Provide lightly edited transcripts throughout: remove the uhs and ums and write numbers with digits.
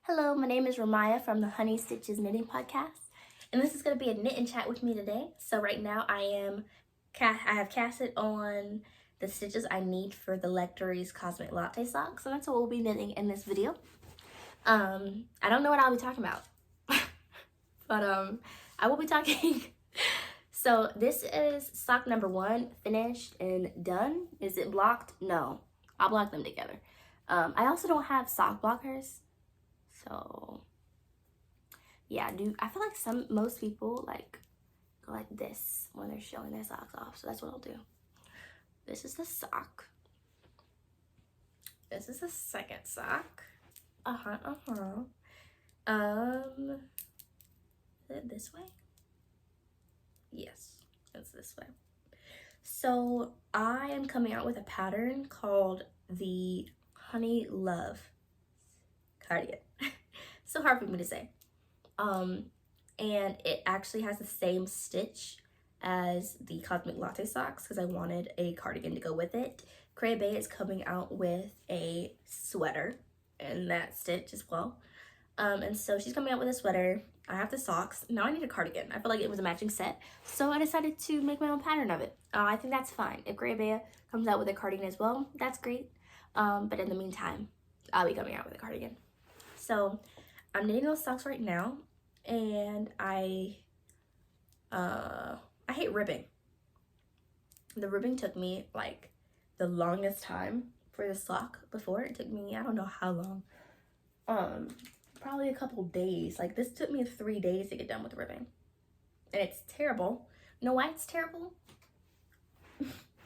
Hello, my name is Ramaya from the TheHoneyStitches knitting podcast, and this is going to be a knit and chat with me today. So right now I have casted on the stitches I need for the Lectory's Cosmic Latte socks, and that's what we'll be knitting in this video. I don't know what I'll be talking about, but I will be talking. So this is sock number 1, finished and done. Is it blocked? No, I'll block them together. I also don't have sock blockers. So yeah, I feel like most people go like this when they're showing their socks off. So that's what I'll do. This is the sock. This is the second sock. Is it this way? Yes, it's this way. So I am coming out with a pattern called the Honey Love Cardigan. So hard for me to say. And it actually has the same stitch as the Cosmic Latte socks because I wanted a cardigan to go with it. Cray Bay is coming out with a sweater in that stitch as well. And so she's coming out with a sweater. I have the socks. Now I need a cardigan. I feel like it was a matching set. So I decided to make my own pattern of it. I think that's fine. If Cray Bay comes out with a cardigan as well, that's great. But in the meantime, I'll be coming out with a cardigan. So I'm knitting those socks right now, and I hate ribbing. The ribbing took me like the longest time for the sock before. It took me, I don't know how long, probably a couple days. Like this took me 3 days to get done with ribbing, and it's terrible. You know why it's terrible?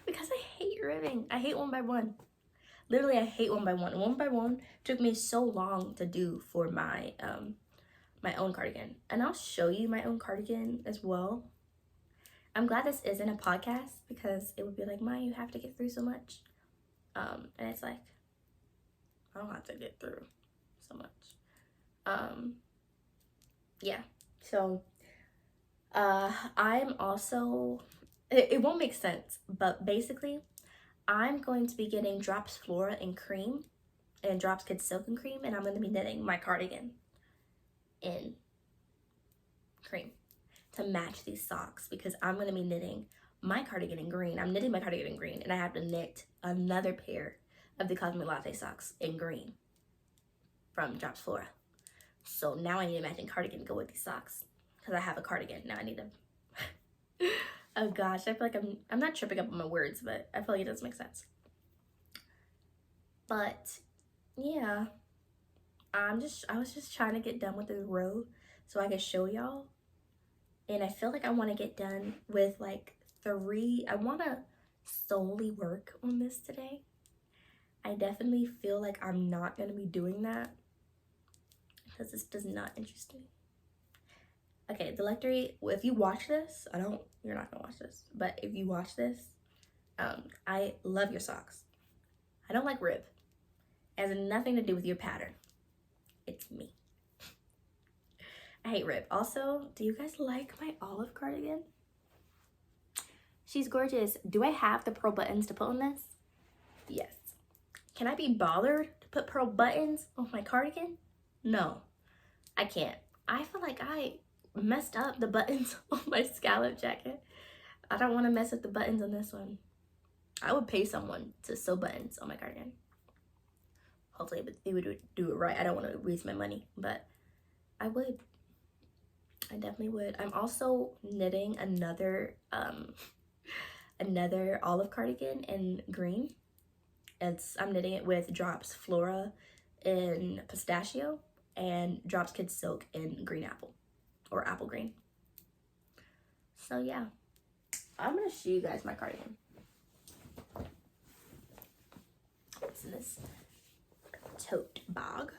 Because I hate ribbing. I hate one by one. Literally, I hate one by one. One by one took me so long to do for my my own cardigan. And I'll show you my own cardigan as well. I'm glad this isn't a podcast because it would be like, Maya, you have to get through so much. And it's like, I don't have to get through so much. Yeah. So I'm also, it won't make sense, but basically, I'm going to be getting Drops Flora in cream and Drops Kids Silk in cream, and I'm going to be knitting my cardigan in cream to match these socks because I'm going to be knitting my cardigan in green. I'm knitting my cardigan in green, and I have to knit another pair of the Cosmic Latte socks in green from Drops Flora. So now I need a matching cardigan to go with these socks because I have a cardigan. Now I need a... Oh gosh, I feel like I'm not tripping up on my words, but I feel like it does make sense. But yeah, I was just trying to get done with this row so I could show y'all. And I feel like I want to get done with like 3. I want to solely work on this today. I definitely feel like I'm not going to be doing that because this does not interest me. Okay, the Lectory, if you watch this, you're not gonna watch this, but if you watch this, I love your socks. I don't like rib. It has nothing to do with your pattern. It's me. I hate rib. Also, do you guys like my olive cardigan? She's gorgeous. Do I have the pearl buttons to put on this? Yes. Can I be bothered to put pearl buttons on my cardigan? No, I can't. I feel like I messed up the buttons on my scallop jacket. I don't want to mess up the buttons on this one. I would pay someone to sew buttons on my cardigan. Hopefully they would do it right. I don't want to waste my money, but I would. I definitely would. I'm also knitting another another olive cardigan in green. I'm knitting it with Drops Flora in pistachio and Drops Kids Silk in green apple. Or apple green. So yeah, I'm gonna show you guys my cardigan. It's in this tote bag.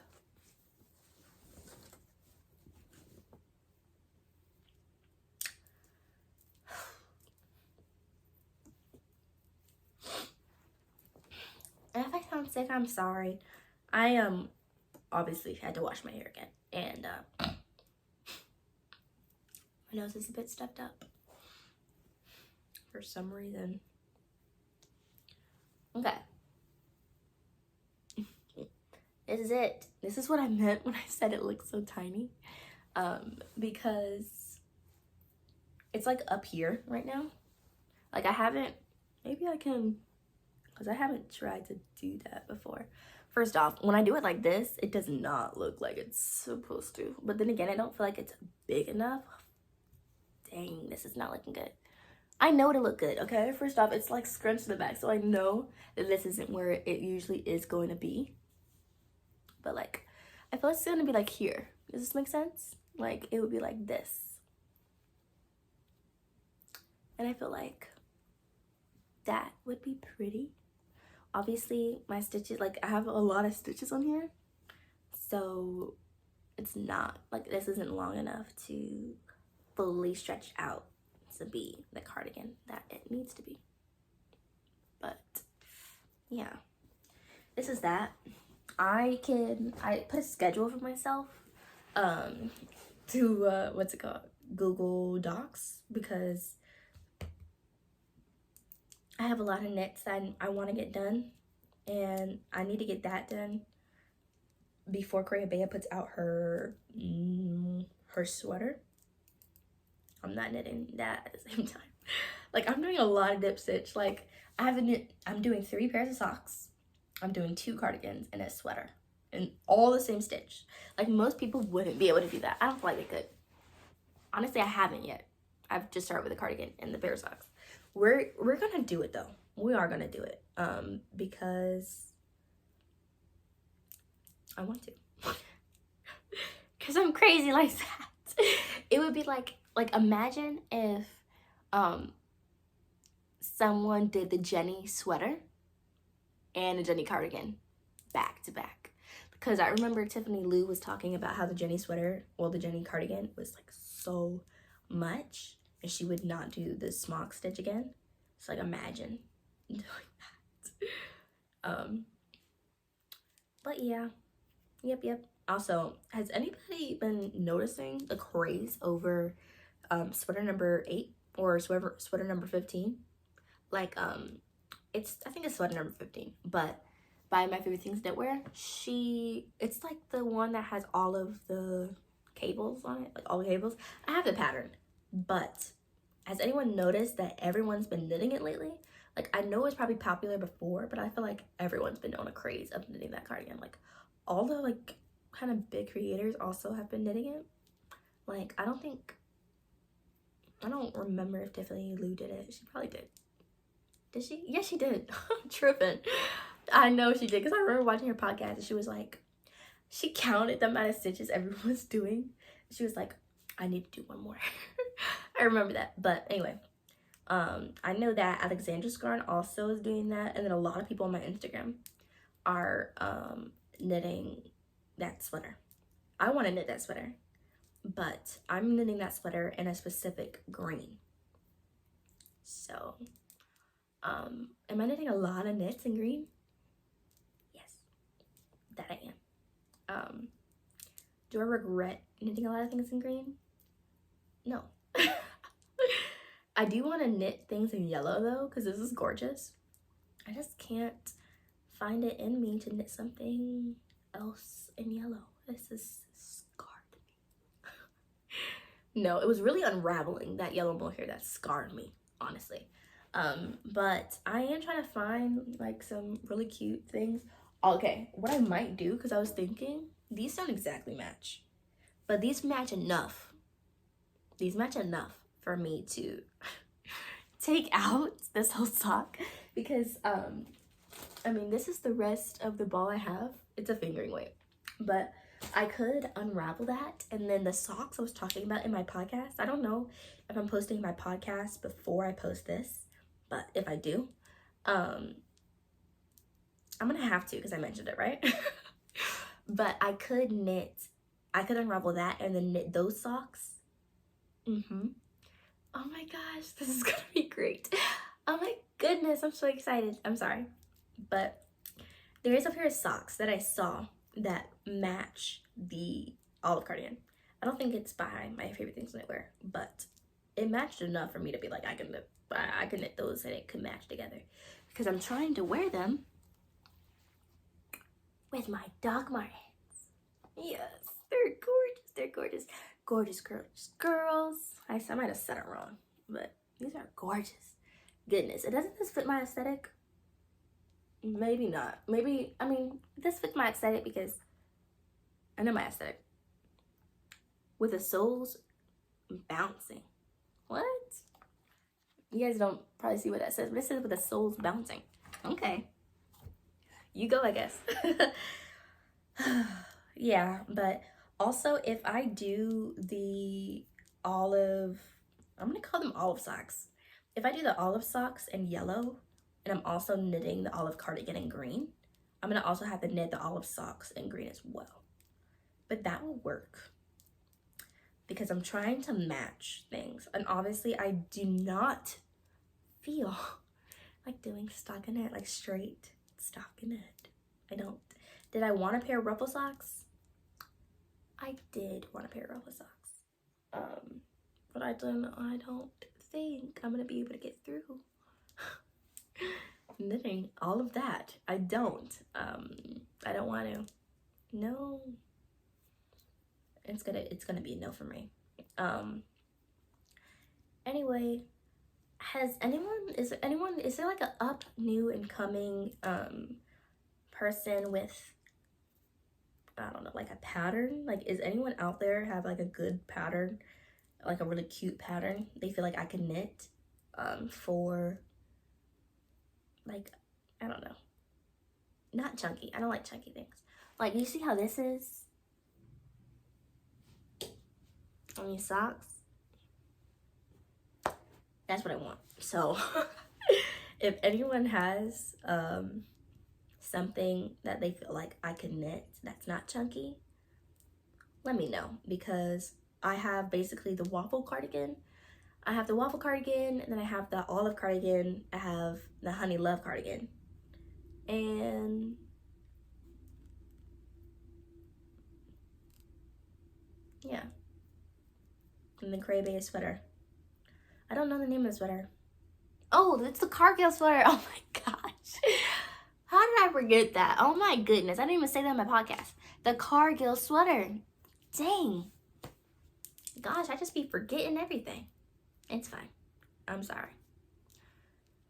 And if I sound sick, I'm sorry. I obviously had to wash my hair again, and my nose is a bit stuffed up for some reason. Okay. This is it. This is what I meant when I said it looks so tiny. Because it's like up here right now. Like I haven't, maybe I can, because I haven't tried to do that before. First off, when I do it like this, it does not look like it's supposed to. But then again, I don't feel like it's big enough. Dang, this is not looking good. I know it'll look good, okay? First off, it's like scrunched to the back, so I know that this isn't where it usually is going to be. But like, I feel it's gonna be like here. Does this make sense? Like, it would be like this. And I feel like that would be pretty. Obviously, my stitches, like, I have a lot of stitches on here. So, it's not, like, this isn't long enough to fully stretch out to be the cardigan that it needs to be. But, yeah. This is that. I put a schedule for myself to what's it called, Google Docs, because I have a lot of knits that I want to get done, and I need to get that done before Bea puts out her her sweater. I'm not knitting that at the same time. Like, I'm doing a lot of dip stitch. Like, I'm doing 3 pairs of socks. I'm doing 2 cardigans and a sweater, and all the same stitch. Like, most people wouldn't be able to do that. I don't feel like they could. Honestly, I haven't yet. I've just started with the cardigan and the pair of socks. We're gonna do it though. We are gonna do it because I want to. Because I'm crazy like that. It would be like imagine if someone did the Jenny sweater and a Jenny cardigan back to back. Because I remember Tiffany Lou was talking about how the Jenny sweater, well, the Jenny cardigan was like so much, and she would not do the smock stitch again. So like, imagine doing that. But yeah, yep. Also, has anybody been noticing the craze over sweater number 8 or sweater number 15? Like, I think it's sweater number 15, but by My Favorite Things Knitwear, it's like the one that has all of the cables on it, like all the cables. I have the pattern, but has anyone noticed that everyone's been knitting it lately? Like, I know it's probably popular before, but I feel like everyone's been on a craze of knitting that cardigan. Like, all the like kind of big creators also have been knitting it. Like, I don't remember if Tiffany Lou did it. She probably did. Did she? Yes, she did. I'm tripping. I know she did, because I remember watching her podcast and she was like, she counted the amount of stitches everyone was doing. She was like, I need to do one more. I remember that. But anyway, I know that Alexandra Scarn also is doing that, and then a lot of people on my Instagram are knitting that sweater. I want to knit that sweater, but I'm knitting that sweater in a specific green. So, am I knitting a lot of knits in green? Yes, that I am. Do I regret knitting a lot of things in green? No. I do want to knit things in yellow though, because this is gorgeous. I just can't find it in me to knit something else in yellow. This is scarred me. No, it was really unraveling, that yellow mohair that scarred me, honestly. But I am trying to find like some really cute things. Okay, what I might do, because I was thinking, these don't exactly match, but these match enough. These match enough for me to take out this whole sock, because I mean, this is the rest of the ball I have. It's a fingering weight, but I could unravel that, and then the socks I was talking about in my podcast, I don't know if I'm posting my podcast before I post this, but if I do, I'm gonna have to, because I mentioned it, right? But I could unravel that and then knit those socks. Oh my gosh, this is gonna be great. Oh my goodness, I'm so excited. I'm sorry, but there is a pair of socks that I saw that match the olive cardigan. I don't think it's by My Favorite Things Knitwear, but it matched enough for me to be like, I can knit those and it could match together, because I'm trying to wear them with my dog Martens. Yes, they're gorgeous. They're gorgeous. Gorgeous, gorgeous girls. I might have said it wrong, but these are gorgeous. Goodness, doesn't this fit my aesthetic? Maybe not. Maybe, I mean, this fits my aesthetic because I know my aesthetic. With the soles bouncing. What? You guys don't probably see what that says, but it says with the soles bouncing. Okay. You go, I guess. Yeah, but also if I do the olive, I'm gonna call them olive socks. If I do the olive socks in yellow, and I'm also knitting the olive cardigan in green, I'm gonna also have to knit the olive socks in green as well. But that will work because I'm trying to match things. And obviously I do not feel like doing stockinette, like straight stockinette. I don't. Did I want a pair of ruffle socks? I did want a pair of ruffle socks. But I don't think I'm gonna be able to get through knitting all of that. I don't want to. No. It's gonna be a no for me. Anyway, is there like a up, new, and coming person with, I don't know, like a pattern? Like, is anyone out there have like a good pattern, like a really cute pattern they feel like I can knit for, like, I don't know, not chunky. I don't like chunky things. Like, you see how this is on your socks? That's what I want. So if anyone has something that they feel like I can knit that's not chunky, let me know, because I have basically the waffle cardigan. I have the waffle cardigan, and then I have the olive cardigan. I have the honey love cardigan, and yeah, and the Cray Bay sweater. I don't know the name of the sweater. Oh, it's the Cargill sweater. Oh my gosh. How did I forget that? Oh my goodness. I didn't even say that in my podcast. The Cargill sweater. Dang. Gosh, I just be forgetting everything. It's fine. I'm sorry.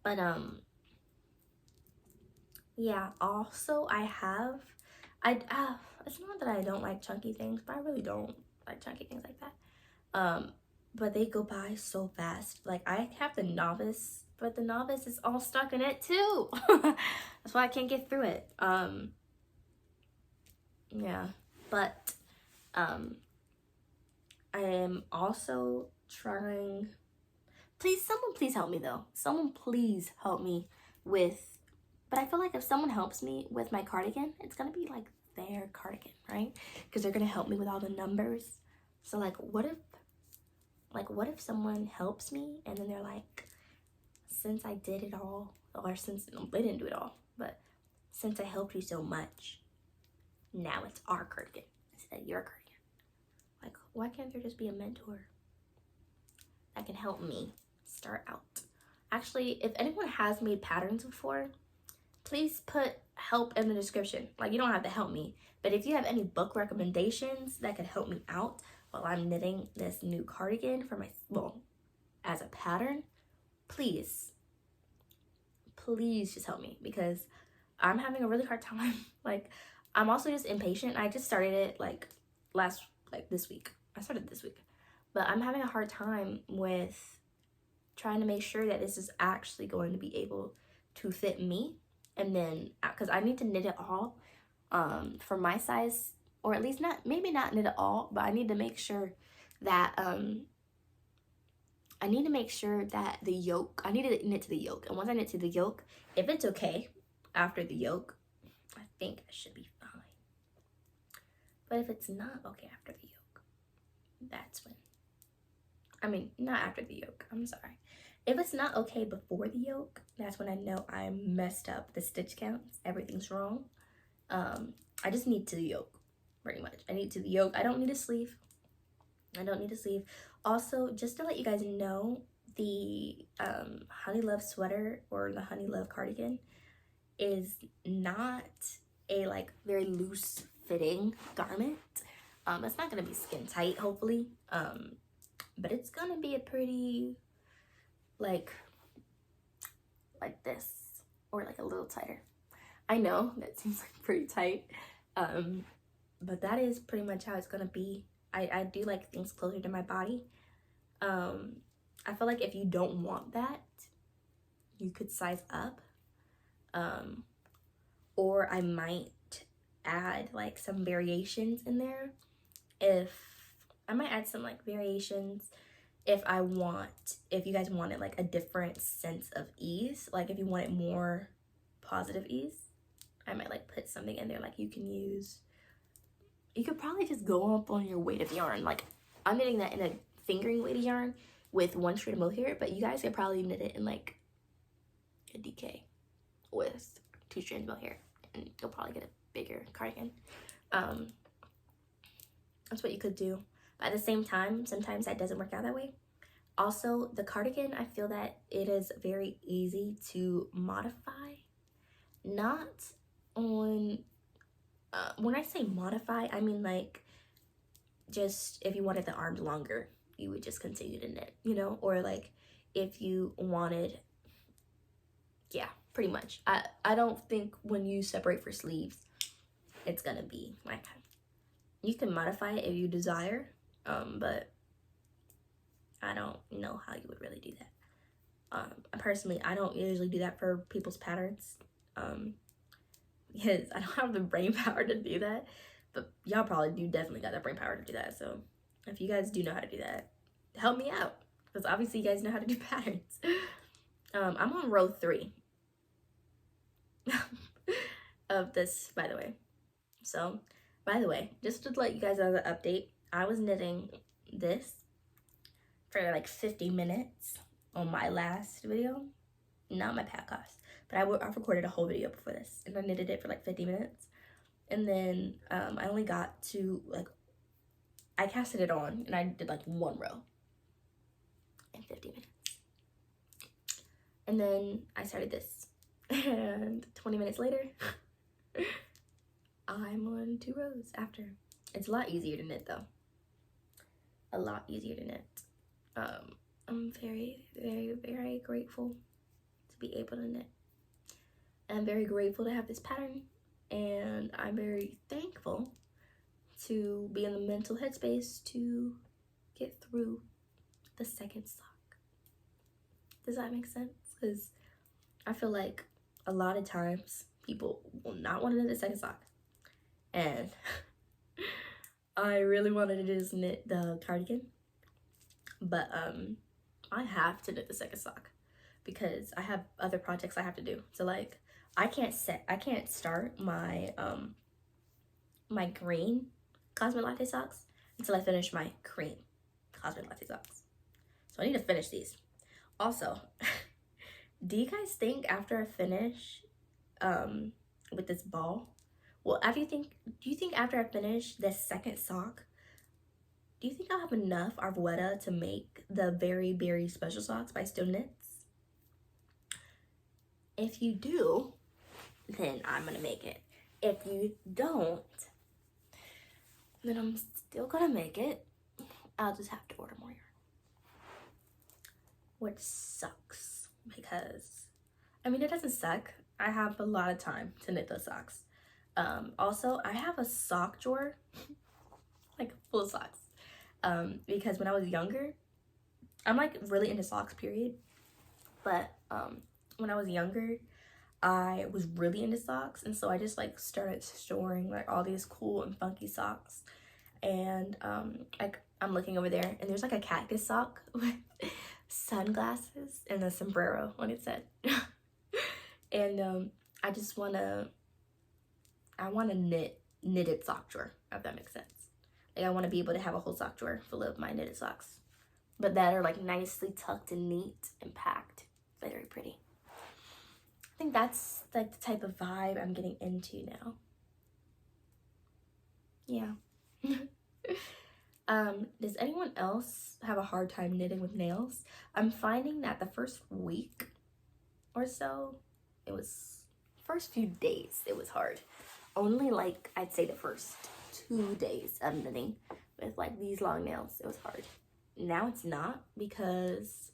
But, yeah, also it's not that I don't like chunky things, but I really don't like chunky things like that. But they go by so fast. Like, I have the novice, but the novice is all stuck in it too. That's why I can't get through it. Yeah, but I am also trying. Someone please help me though. Someone please help me with. But I feel like if someone helps me with my cardigan, it's gonna be like their cardigan, right? Because they're gonna help me with all the numbers. So like, what if someone helps me and then they're like, since I did it all, or since they didn't do it all, but since I helped you so much, now it's our cardigan instead of your cardigan. Like, why can't there just be a mentor that can help me start out? Actually, if anyone has made patterns before, please put help in the description. Like, you don't have to help me, but if you have any book recommendations that could help me out while I'm knitting this new cardigan for as a pattern, please just help me, because I'm having a really hard time. Like, I'm also just impatient. I just started it this week. I started this week, but I'm having a hard time with trying to make sure that this is actually going to be able to fit me. And then, because I need to knit it all for my size, or at least maybe not knit it all, but I need to make sure that the yoke, I need to knit to the yoke. And once I knit to the yoke, if it's okay after the yoke, I think I should be fine. But if it's not okay after the yoke, that's when, not after the yoke, I'm sorry. If it's not okay before the yoke, that's when I know I messed up the stitch counts. Everything's wrong. I just need to the yoke, pretty much. I need to the yoke. I don't need a sleeve. Also, just to let you guys know, the Honey Love sweater or the Honey Love cardigan is not a like very loose fitting garment. It's not gonna be skin tight, hopefully. But it's gonna be a pretty like this, or like a little tighter. I know that seems like pretty tight, but that is pretty much how it's gonna be. I do like things closer to my body. I feel like if you don't want that, you could size up, or I might add like some variations in there. I might add some like variations if you guys wanted like a different sense of ease, like if you wanted more positive ease, I might like put something in there. Like you could probably just go up on your weight of yarn. Like I'm knitting that in a fingering weight of yarn with 1 strand of mohair, but you guys could probably knit it in like a DK with 2 strands of mohair, and you'll probably get a bigger cardigan. That's what you could do. But at the same time, sometimes that doesn't work out that way. Also, the cardigan, I feel that it is very easy to modify. Not on, when I say modify, I mean like just if you wanted the arms longer, you would just continue to knit, you know? Or like if you wanted, yeah, pretty much. I don't think when you separate for sleeves, it's gonna be like, you can modify it if you desire, but I don't know how you would really do that. Personally, I don't usually do that for people's patterns, because I don't have the brain power to do that, but y'all probably definitely got the brain power to do that. So if you guys do know how to do that, help me out, because obviously you guys know how to do patterns. I'm on row 3 of this, by the way. So, by the way, just to let you guys know the update, I was knitting this for like 50 minutes on my last video, not my podcast, but I recorded a whole video before this, and I knitted it for like 50 minutes, and then I only got to like, I casted it on, and I did like 1 row in 50 minutes, and then I started this, and 20 minutes later, I'm on 2 rows after. It's a lot easier to knit though. A lot easier to knit. I'm very, very, very grateful to be able to knit. I'm very grateful to have this pattern, and I'm very thankful to be in the mental headspace to get through the second sock. Does that make sense? Because I feel like a lot of times people will not want to knit the second sock, and I really wanted to just knit the cardigan, but I have to knit the second sock because I have other projects I have to do. So like I can't start my my green Cosmic Latte socks until I finish my cream Cosmic Latte socks. So I need to finish these. Also, do you guys think after I finish with this ball, well, do you think after I finish this second sock, do you think I'll have enough Arvetta to make the very, very special socks by Still Knits? If you do, then I'm gonna make it. If you don't, then I'm still gonna make it. I'll just have to order more yarn, which sucks because, I mean, it doesn't suck. I have a lot of time to knit those socks. Also, I have a sock drawer, like full of socks, because when I was younger, I'm like really into socks, period, but when I was younger, I was really into socks, and so I just like started storing like all these cool and funky socks, and like I'm looking over there, and there's like a cactus sock with sunglasses and a sombrero on its head, and I want a knitted sock drawer, if that makes sense. Like I want to be able to have a whole sock drawer full of my knitted socks, but that are like nicely tucked and neat and packed. Very pretty. I think that's like the type of vibe I'm getting into now. Yeah. Does anyone else have a hard time knitting with nails? I'm finding that the first week or so, first few days, it was hard. only like, I'd say the first 2 days of knitting with like these long nails, it was hard. Now it's not, because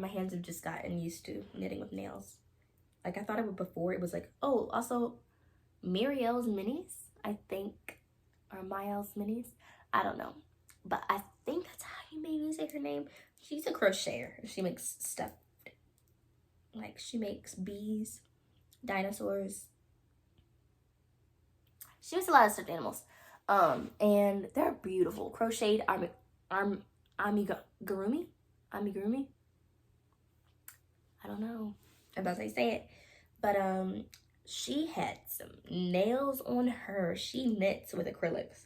my hands have just gotten used to knitting with nails. Like, I thought it would before. It was like, oh, also Muriel's Minis, I think, or Miles Minis, I don't know, but I think that's how you maybe say her name. She's a crocheter. She makes stuff, like she makes bees, dinosaurs. She makes a lot of stuffed animals, and they're beautiful. Crocheted amigurumi. I don't know about how you say it, but she had some nails on her. She knits with acrylics,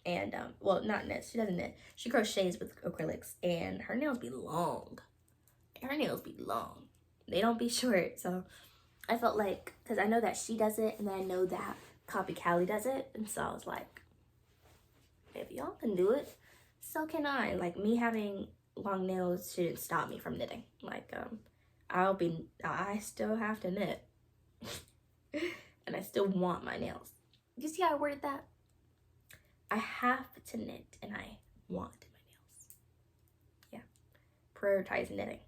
and well, not knits. She doesn't knit. She crochets with acrylics, and her nails be long. They don't be short. So I felt like, because I know that she does it, and then I know that Copy Callie does it, and so I was like, if y'all can do it, so can I. Like, me having long nails shouldn't stop me from knitting. Like, I still have to knit. And I still want my nails. You see how I worded that? I have to knit, and I want my nails. Yeah. Prioritize knitting.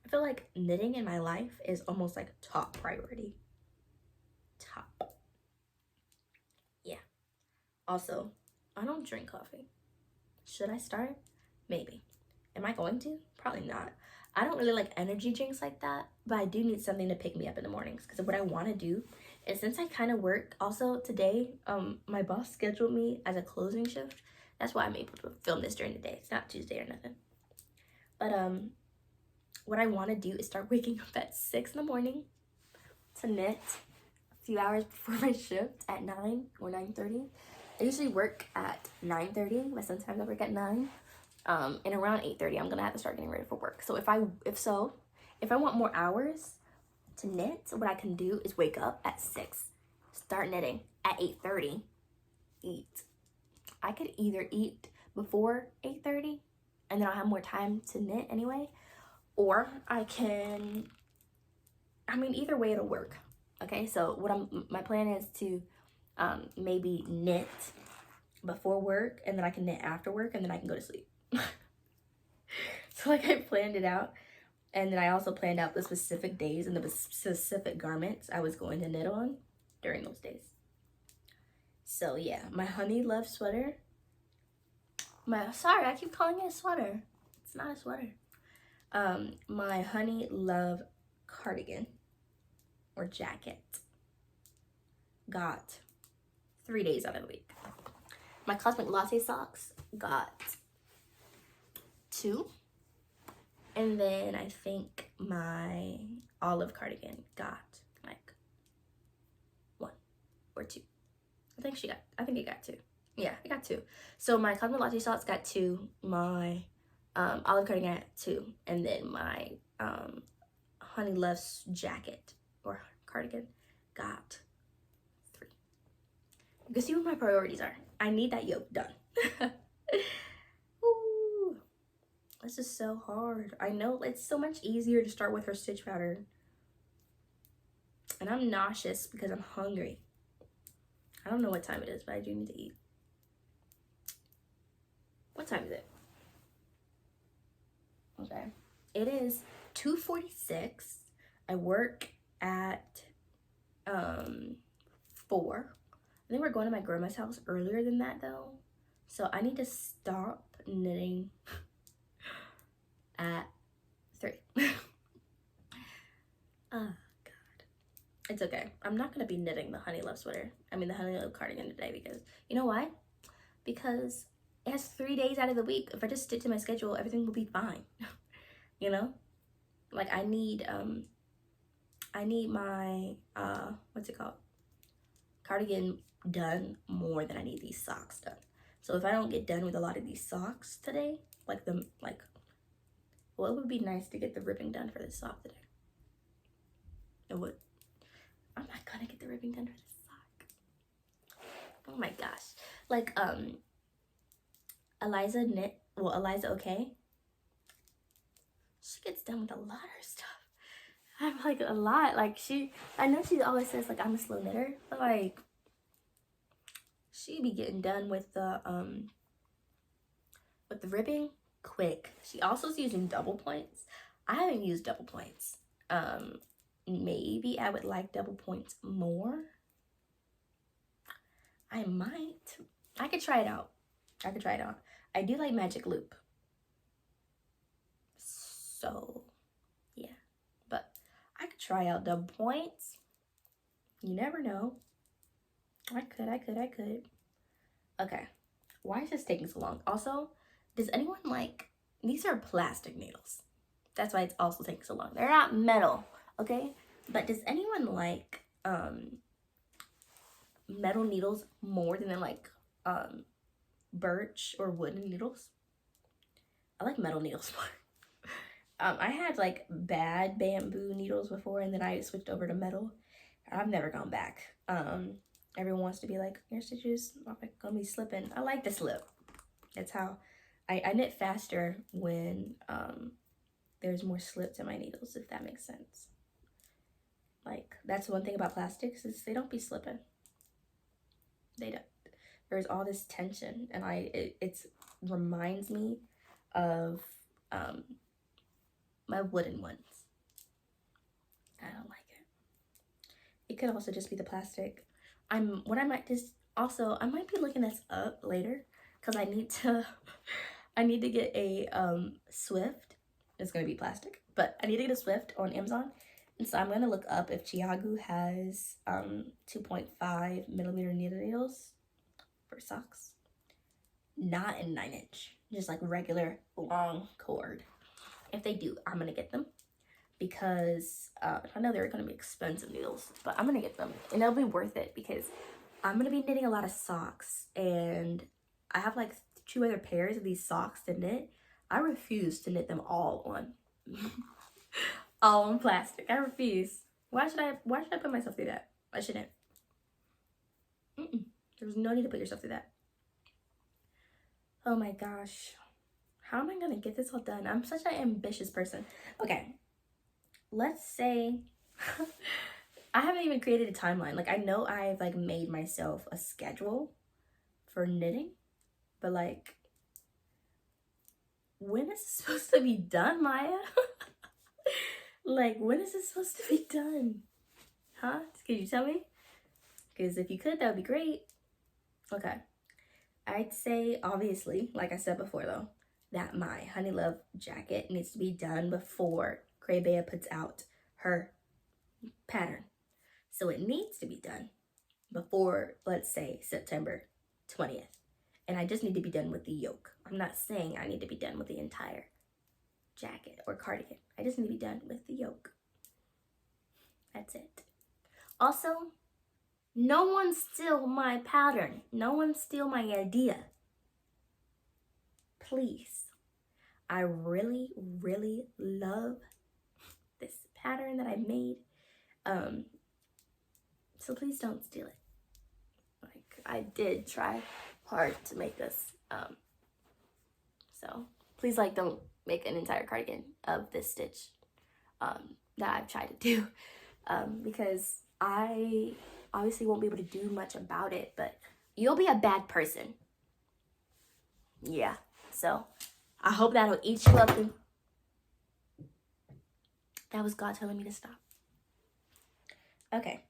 I feel like knitting in my life is almost like top priority. Top. Yeah. Also, I don't drink coffee. Should I start? Maybe. Am I going to? Probably not. I don't really like energy drinks like that, but I do need something to pick me up in the mornings, because what I want to do is, since I kind of work, also today, my boss scheduled me as a closing shift. That's why I'm able to film this during the day. It's not Tuesday or nothing. But what I want to do is start waking up at 6 in the morning to knit a few hours before my shift at 9 or 9:30. I usually work at 9:30, but sometimes I work at 9. And around 8:30, I'm gonna have to start getting ready for work. So if I want more hours to knit, what I can do is wake up at 6, start knitting at 8:30, eat. I could either eat before 8:30, and then I'll have more time to knit anyway, or I can, either way it'll work. Okay, so my plan is to maybe knit before work, and then I can knit after work, and then I can go to sleep. So like, I planned it out, and then I also planned out the specific days and the specific garments I was going to knit on during those days. So yeah, my honey love sweater. Sorry, I keep calling it a sweater. It's not a sweater. My honey love cardigan or jacket got 3 days out of the week. My Cosmic Latte socks got 2. And then I think my olive cardigan got like 1 or 2. I think it got 2. Yeah, it got 2. So my Cosmic Latte socks got 2. My olive cardigan got 2. And then my honey loves jacket or cardigan got 3. You can see what my priorities are. I need that yoke done. Ooh, this is so hard. I know, it's so much easier to start with her stitch pattern. And I'm nauseous because I'm hungry. I don't know what time it is, but I do need to eat. What time is it? Okay. It is 2:46. I work at 4. I think we're going to my grandma's house earlier than that though. So I need to stop knitting at 3. Oh God. It's okay. I'm not gonna be knitting the honey love sweater. The honey love cardigan today, because you know why? Because it has 3 days out of the week. If I just stick to my schedule, everything will be fine. You know? Like, I need my what's it called? Cardigan done more than I need these socks done. So if I don't get done with a lot of these socks today, well, it would be nice to get the ribbing done for this sock today. It would. I'm not gonna get the ribbing done for this sock. Oh my gosh. Like, Eliza, okay? She gets done with a lot of her stuff. I'm like a lot. Like I know she always says like I'm a slow knitter, but like she be getting done with the ribbing quick. She also is using double points. I haven't used double points. Maybe I would like double points more. I might. I could try it out. I do like magic loop. So, yeah. But I could try out double points. You never know. I could. Okay. Why is this taking so long? Also, does anyone like, these are plastic needles. That's why it's also taking so long. They're not metal, okay? But does anyone like metal needles more than like birch or wooden needles? I like metal needles more. I had like bad bamboo needles before, and then I switched over to metal. I've never gone back. Everyone wants to be like, your stitches are gonna be slipping. I like the slip. That's how I knit faster when there's more slip to my needles, if that makes sense. Like, that's one thing about plastics is they don't be slipping. They don't. There's all this tension, and it reminds me of my wooden ones. I don't like it. It could also just be the plastic. I might be looking this up later because I need to get a Swift. It's gonna be plastic, but I need to get a Swift on Amazon. And so I'm gonna look up if Chiagu has 2.5 millimeter needles for socks. Not in 9-inch, just like regular long cord. If they do, I'm gonna get them because I know they're gonna be expensive needles, but I'm gonna get them and it'll be worth it because I'm gonna be knitting a lot of socks and I have like 2 other pairs of these socks to knit. I refuse to knit them all on all on plastic. I refuse. Why should I put myself through that? I shouldn't. There's no need to put yourself through that. Oh my gosh. How am I gonna get this all done? I'm such an ambitious person. Okay. Let's say I haven't even created a timeline. Like, I know I've like made myself a schedule for knitting, but like, when is this supposed to be done, Maya? Like, when is this supposed to be done? Huh? Could you tell me? Because if you could, that would be great. Okay. I'd say, obviously, like I said before though, that my Honey Love jacket needs to be done before Craybea puts out her pattern. So it needs to be done before, let's say, September 20th. And I just need to be done with the yoke. I'm not saying I need to be done with the entire jacket or cardigan. I just need to be done with the yoke. That's it. Also, no one steal my pattern. No one steal my idea. Please. I really, really love this pattern that I made. So please don't steal it. Like, I did try hard to make this. So please, like, don't make an entire cardigan of this stitch that I've tried to do. Because I obviously won't be able to do much about it, but you'll be a bad person. Yeah, so I hope that'll eat you up. That was God telling me to stop. Okay,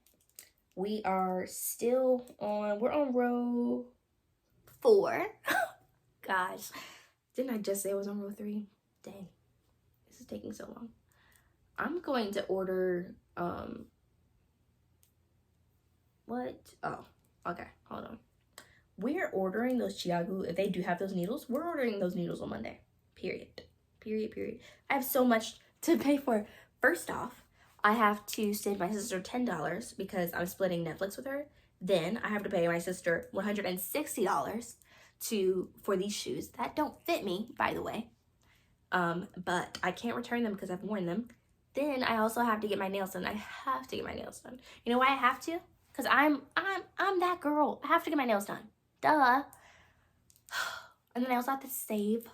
we are still on, we're on row 4. Gosh, didn't I just say I was on row 3? Dang, this is taking so long. I'm going to order, what? Oh, okay, hold on. We're ordering those Chiagu, if they do have those needles, we're ordering those needles on Monday. Period. I have so much to pay for. First off, I have to send my sister $10 because I'm splitting Netflix with her. Then I have to pay my sister $160 for these shoes that don't fit me, by the way. But I can't return them because I've worn them. Then I also have to get my nails done. I have to get my nails done. You know why I have to? Because I'm that girl. I have to get my nails done. Duh. And then I also have to save.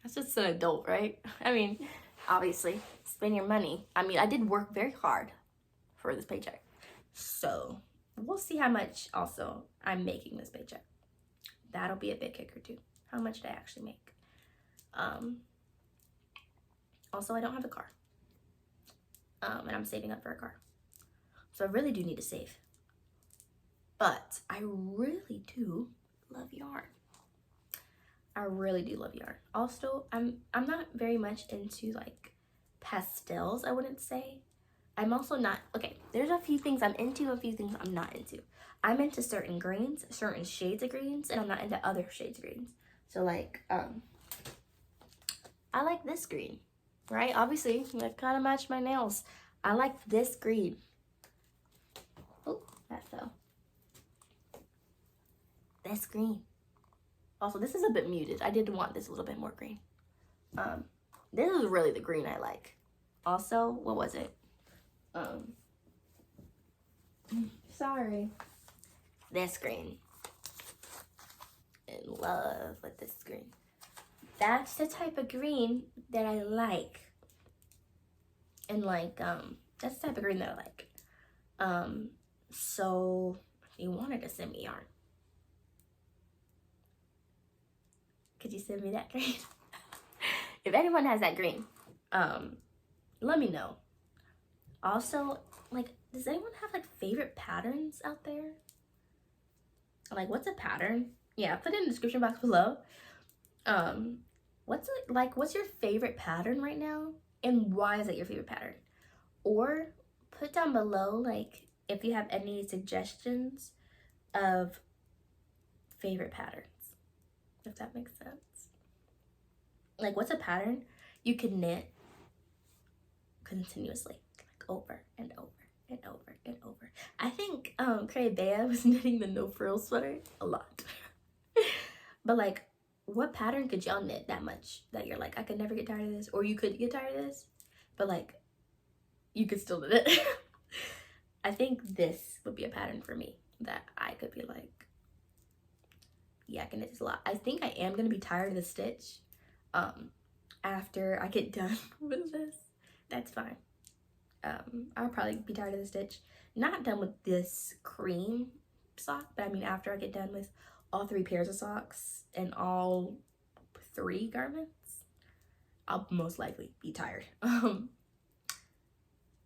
That's just an adult, right? I mean, obviously, spend your money. I mean, I did work very hard for this paycheck. So, we'll see how much also I'm making this paycheck. That'll be a big kicker too. How much did I actually make? Also, I don't have a car. And I'm saving up for a car. So I really do need to save. But I really do love yarn. I really do love yarn. Also, I'm not very much into like pastels, I wouldn't say. I'm also not, okay, there's a few things I'm into, a few things I'm not into. I'm into certain greens, certain shades of greens, and I'm not into other shades of greens. So like, I like this green, right? Obviously, that kind of matched my nails. I like this green. Oh, that fell. This green. Also, this is a bit muted. I did want this a little bit more green. This is really the green I like. Also, what was it? Sorry. This green. In love with this green. That's the type of green that I like. And like, that's the type of green that I like. So if you wanted to send me yarn, could you send me that green? If anyone has that green, let me know. Also, like, does anyone have like favorite patterns out there? Like, what's a pattern? Yeah, put it in the description box below. What's your favorite pattern right now? And why is it your favorite pattern? Or put down below, like, if you have any suggestions of favorite patterns. If that makes sense. Like, what's a pattern you could knit continuously? Like, over and over and over and over. I think Cray Bea was knitting the no frills sweater a lot. But like, what pattern could y'all knit that much that you're like, I could never get tired of this? Or you could get tired of this, but like, you could still knit it. I think this would be a pattern for me that I could be like, yeah, I can knit this a lot. I think I am gonna be tired of the stitch after I get done with this. That's fine. I'll probably be tired of the stitch. Not done with this cream sock, but I mean after I get done with all 3 pairs of socks and all 3 garments, I'll most likely be tired.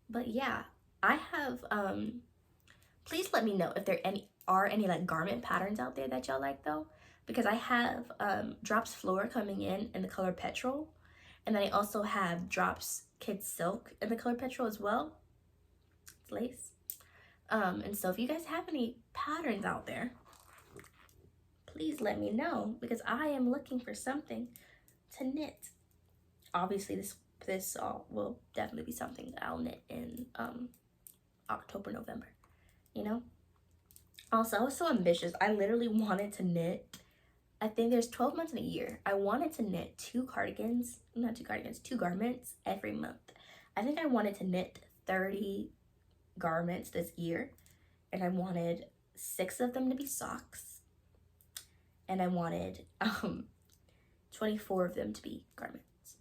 But yeah, I have, please let me know if there are any like garment patterns out there that y'all like though, because I have Drops Floor coming in the color Petrol, and then I also have Drops Kid Silk in the color Petrol as well. It's lace. And so if you guys have any patterns out there, please let me know, because I am looking for something to knit. Obviously, this will definitely be something that I'll knit in October, November, you know? Also, I was so ambitious. I literally wanted to knit, I think there's 12 months in a year. I wanted to knit 2 garments every month. I think I wanted to knit 30 garments this year, and I wanted 6 of them to be socks, and I wanted 24 of them to be garments.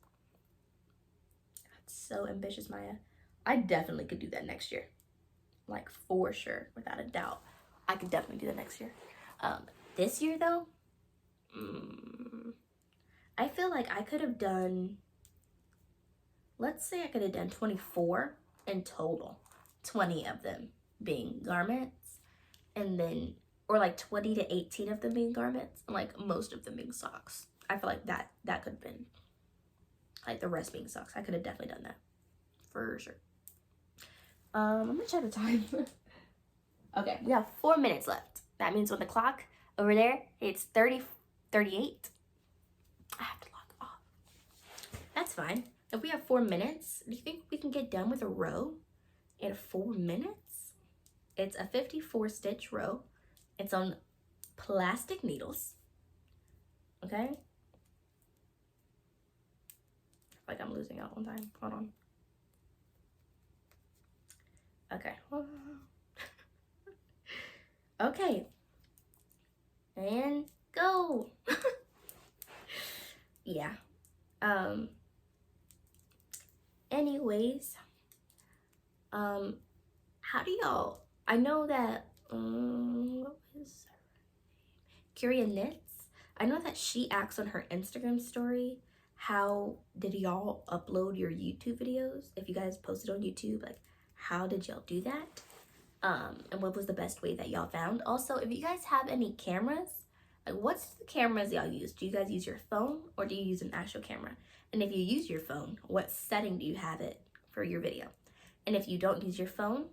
That's so ambitious, Maya. I definitely could do that next year. Like, for sure, without a doubt. I could definitely do that next year. This year, though, I feel like I could have done, let's say I could have done 24 in total. 20 of them being garments, and then, or like 20 to 18 of them being garments, and like most of them being socks. I feel like that could have been, like the rest being socks. I could have definitely done that, for sure. I'm gonna check the time. Okay, we have 4 minutes left. That means when the clock over there hits 30:38, I have to log off. That's fine. If we have 4 minutes, do you think we can get done with a row in 4 minutes? It's a 54 stitch row. It's on plastic needles. Okay? I feel like I'm losing out on time. Hold on. Okay. Okay. And go. Yeah. anyways, how do y'all, I know that, what was her name? Curia Knits. I know that she asks on her Instagram story, how did y'all upload your YouTube videos? If you guys posted on YouTube, like, how did y'all do that? And what was the best way that y'all found? Also, if you guys have any cameras, like, what's the cameras y'all use? Do you guys use your phone or do you use an actual camera? And if you use your phone, what setting do you have it for your video? And if you don't use your phone,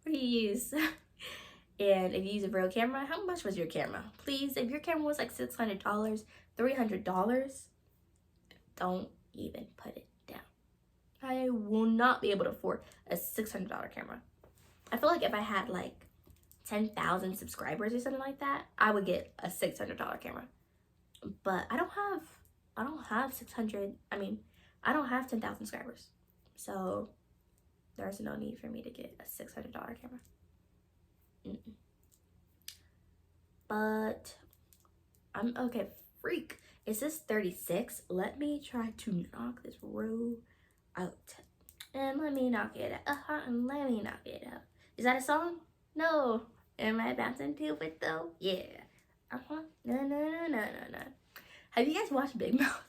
what do you use? And if you use a real camera, how much was your camera? Please, if your camera was like $600, $300, don't even put it down. I will not be able to afford a $600 camera. I feel like if I had like 10,000 subscribers or something like that, I would get a $600 camera. But I don't have 600, I don't have 10,000 subscribers. So there's no need for me to get a $600 camera. But I'm okay. Freak. It says 36. Let me try to knock this row out. And let me knock it out. And let me knock it out. Is that a song? No. Am I bouncing to it though? Yeah. No. Have you guys watched Big Mouth?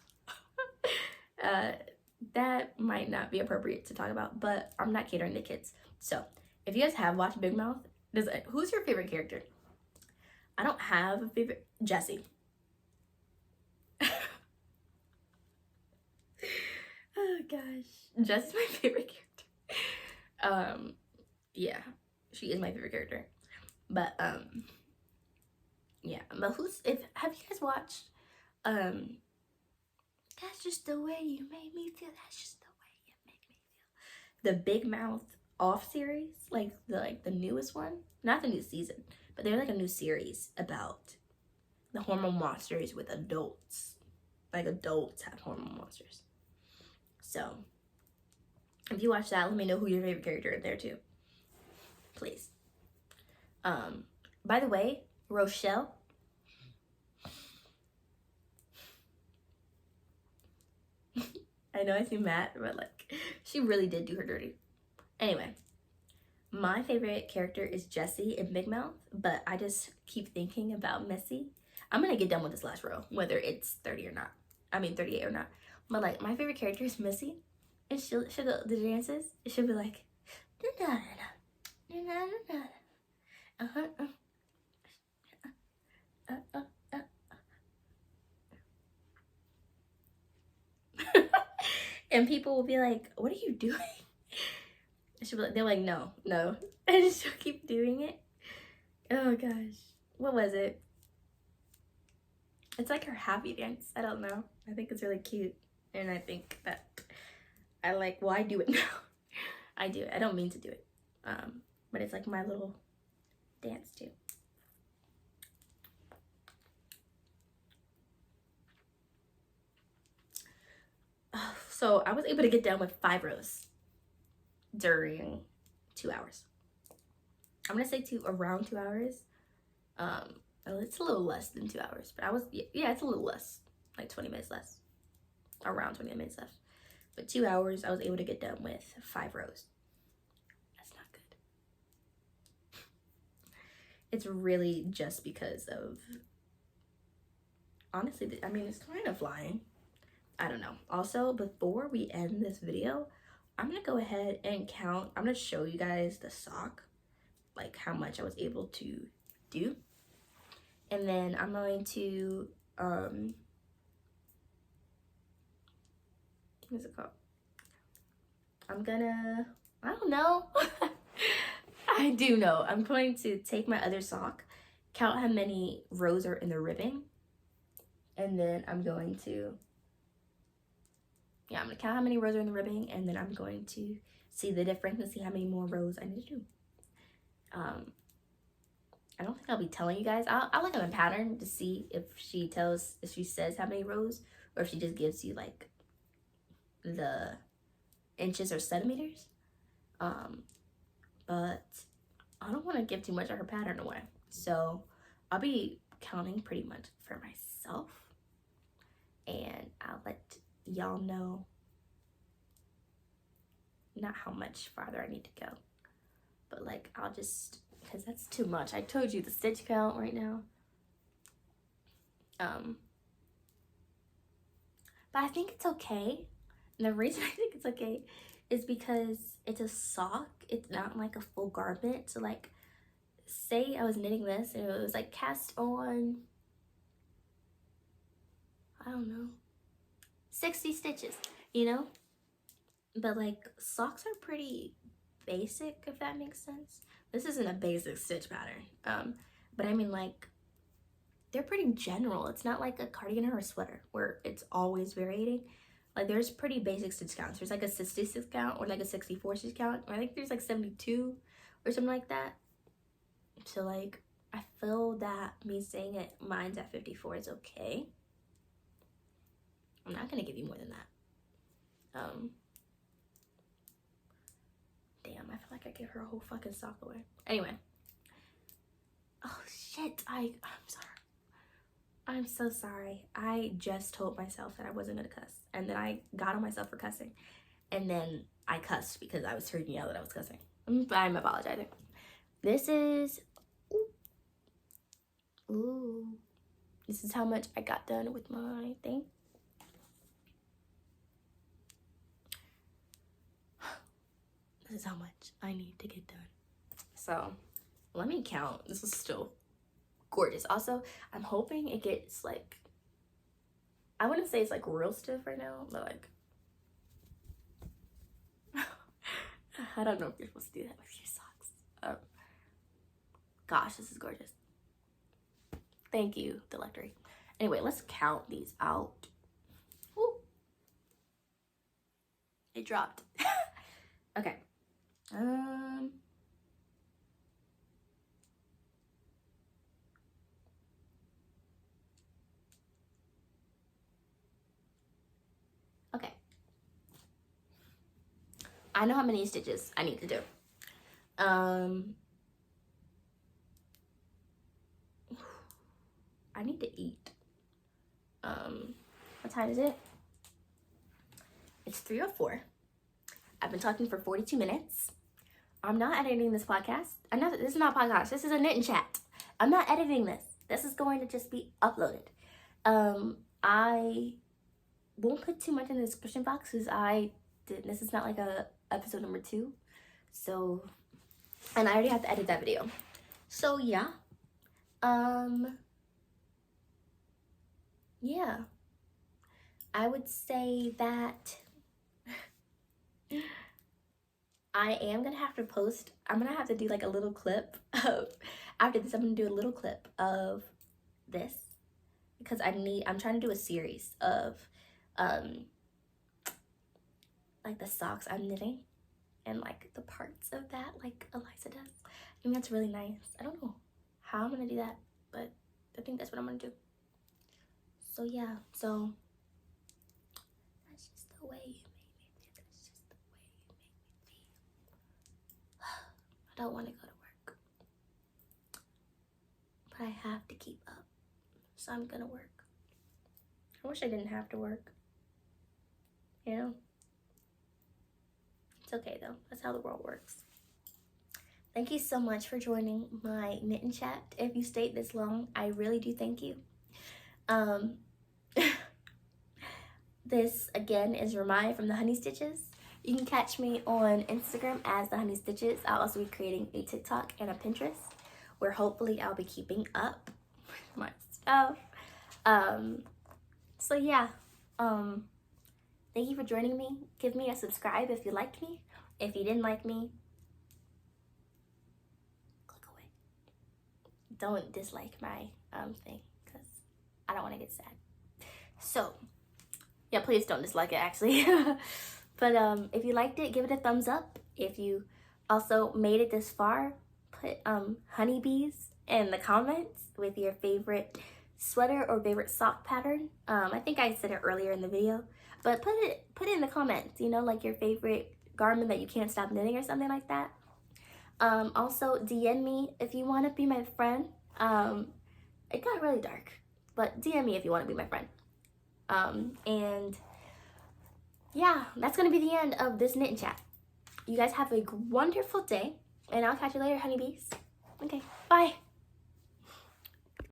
That might not be appropriate to talk about, but I'm not catering to kids. So if you guys have watched Big Mouth, who's your favorite character? I don't have a favorite. Jessie. Oh gosh, Jessie's my favorite character. Yeah, she is my favorite character. But yeah. But have you guys watched That's Just the Way You Made Me Feel? That's just the way you make me feel. The Big Mouth Off series, like the newest one, not the new season, but they're like a new series about the hormone monsters with adults. Like adults have hormone monsters. So if you watch that, let me know who your favorite character is there too, please. By the way, Rochelle, I know I seem mad, but like, she really did do her dirty. Anyway, my favorite character is Jessie in Big Mouth, but I just keep thinking about Missy. I'm gonna get done with this last row, whether it's 30 or not. 38 or not. But like, my favorite character is Missy, and she'll go the dances. She'll be like, and people will be like, "What are you doing?" She'll be like, they're like, no, and she'll keep doing it. Oh gosh, what was it? It's like her happy dance. I don't know. I think it's really cute, and I think that I do it now. I do it. I don't mean to do it, but it's like my little dance too. So I was able to get done with 5 rows during 2 hours. I'm gonna say around 2 hours. It's a little less than 2 hours, but it's a little less, like 20 minutes less, around 20 minutes less. But 2 hours, I was able to get done with 5 rows. That's not good. It's really just because of, honestly, it's kind of flying. I don't know. Also, before we end this video, I'm gonna go ahead and count. I'm gonna show you guys the sock, like how much I was able to do. And then I'm going to, what's it called? I don't know. I do know. I'm going to take my other sock, count how many rows are in the ribbing, and then I'm going to, I'm gonna count how many rows are in the ribbing, and then I'm going to see the difference and see how many more rows I need to do. I don't think I'll be telling you guys. I'll look at a pattern to see if she says how many rows, or if she just gives you like the inches or centimeters. But I don't want to give too much of her pattern away, so I'll be counting pretty much for myself, and I'll let y'all know not how much farther I need to go, but like I'll just, because that's too much. I told you the stitch count right now. But I think it's okay. And the reason I think it's okay is because it's a sock. It's not like a full garment. So like, say I was knitting this and it was like cast on, I don't know, 60 stitches, you know? But like socks are pretty basic, if that makes sense. This isn't a basic stitch pattern. But I mean like, they're pretty general. It's not like a cardigan or a sweater where it's always varying. Like there's pretty basic stitch counts. There's like a 66 count or like a 64 stitch count. Or I think there's like 72 or something like that. So like, I feel that me saying it, mine's at 54 is okay. I'm not gonna give you more than that. Damn, I feel like I gave her a whole fucking sock away. Anyway. Oh shit, I'm sorry. I'm so sorry. I just told myself that I wasn't gonna cuss. And then I got on myself for cussing. And then I cussed because I was freaking out that I was cussing. But I'm apologizing. This is, ooh. This is how much I got done with my thing. This is how much I need to get done. So, let me count. This is still gorgeous. Also, I'm hoping it gets like, I wouldn't say it's like real stiff right now, but like, I don't know if you're supposed to do that with your socks. Gosh, this is gorgeous. Thank you, Delectory. Anyway, let's count these out. Ooh. It dropped. Okay. Okay. I know how many stitches I need to do. I need to eat. What time is it? It's 3:04. I've been talking for 42 minutes. I'm not editing this podcast. This is not a podcast. This is a knit and chat. I'm not editing this. This is going to just be uploaded. I won't put too much in the description box because this is not like a episode number 2. So, and I already have to edit that video. So yeah. Yeah. I would say that I am gonna have to post, I'm gonna have to do like a little clip of, after this I'm gonna do a little clip of this because I'm trying to do a series of like the socks I'm knitting and like the parts of that like Eliza does. I think that's really nice. I don't know how I'm gonna do that, but I think that's what I'm gonna do. So yeah, so that's just the way you make me feel. That's just the way you make me feel. I don't want to go to work, but I have to keep up, so I'm gonna work. I wish I didn't have to work, you know? It's okay though, that's how the world works. Thank you so much for joining my knit and chat. If you stayed this long, I really do thank you. This again is Ramaya from TheHoneyStitches. You can catch me on Instagram as TheHoneyStitches. I'll also be creating a TikTok and a Pinterest where hopefully I'll be keeping up with my stuff. So yeah, thank you for joining me. Give me a subscribe if you liked me. If you didn't like me, click away. Don't dislike my thing because I don't want to get sad. So yeah, please don't dislike it actually. But if you liked it, give it a thumbs up. If you also made it this far, put honeybees in the comments with your favorite sweater or favorite sock pattern. I think I said it earlier in the video, but put it in the comments, you know, like your favorite garment that you can't stop knitting or something like that. Also DM me if you want to be my friend. It got really dark, but DM me if you want to be my friend. And yeah, that's gonna be the end of this knit and chat. You guys have a wonderful day, and I'll catch you later, honeybees. Okay, bye.